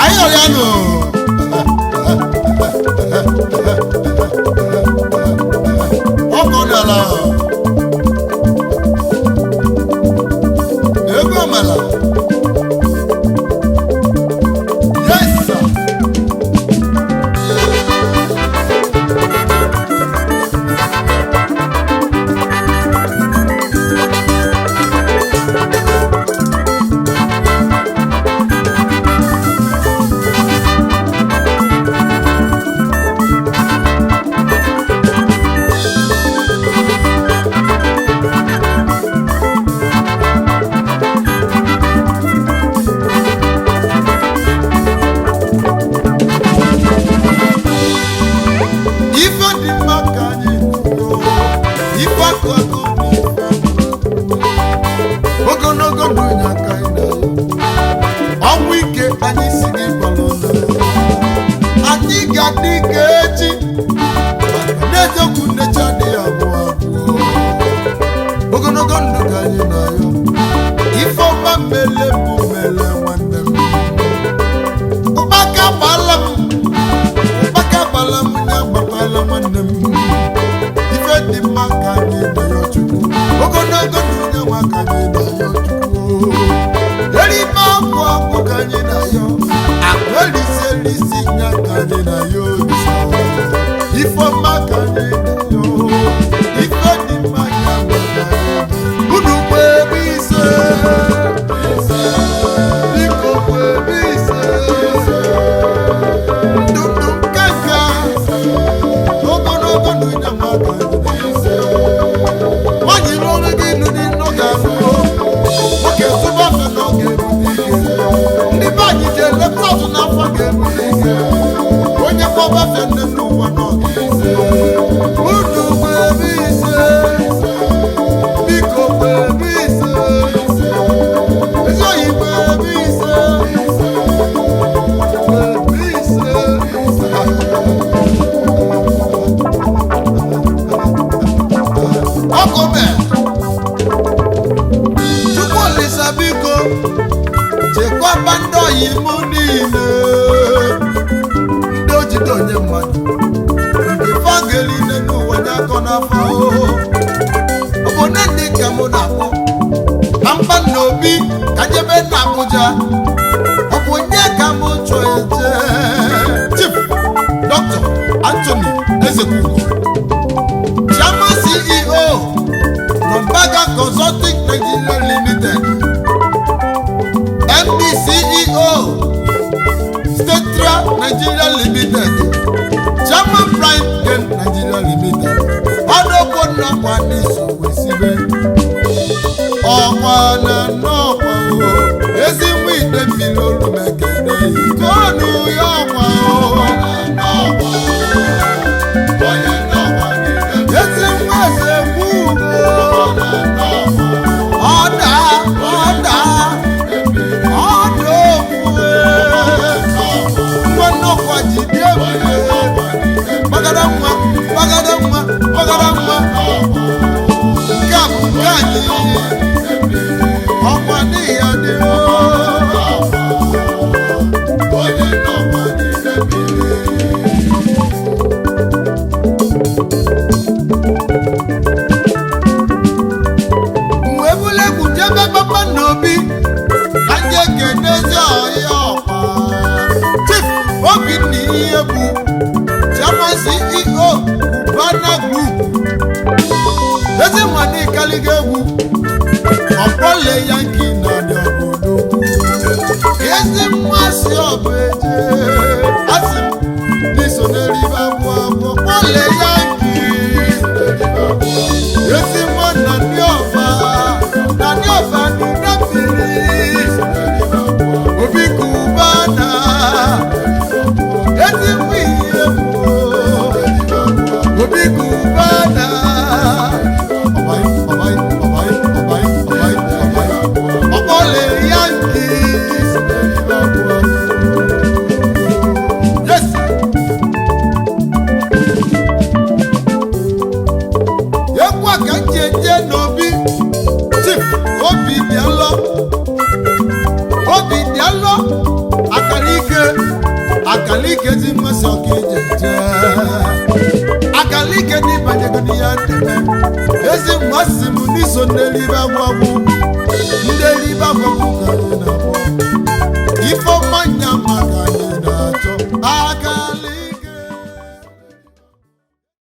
Ayo n'afọ obodo ndị ka mụ na-akpọ Pampa n'obi ka jebe na Abuja ọ bụ onye ka mụ chọọ eje Chief Dr. Anthony Ezekugo Chairman CEO Nombaga Consulting Nigeria Limited MD CEO Stetra Nigeria Limited Chairman Prime Game Nigeria Limited ọdọkọ nnọkwa n'iso wesibe ọkwa na nnọkwa ezi nwa ide mmiri olumekene tonu ya ọkwa na nnọkwa onye nnọkwa ezi nwa ezekwu ọda okwu nwa nnọkwa jide bagada nwa nke a bụ nke anyị ọkwa n'ihi ya dị mgbe ebulegwu jebe Pampa n'obi ka ndị ekenezi ọhịa ọkwa Chief Obinna Ihegbu Chairman CEO Cubana Group ezi nwanne ịkaliga egwu ọkpọle Yankee na dị obodo ezi mmasị ọbụ eje asị m n'iso n'eribe abụọ ọkpọle Yankee ezi nwanna ndị ọba n'ụda mmiri Obi Cubana ezi nwa ihe Obi Cubana ọkpọle Yankee yes ekwu ka njeje n'obi Chief Obi Diallo akalike ezi mmasị ọka ejeje akalike n'ịbanyegodi ya ndeme ezi mmasị m n'iso n'elibe agwagwu ndị elibe agwagwu ka anyị na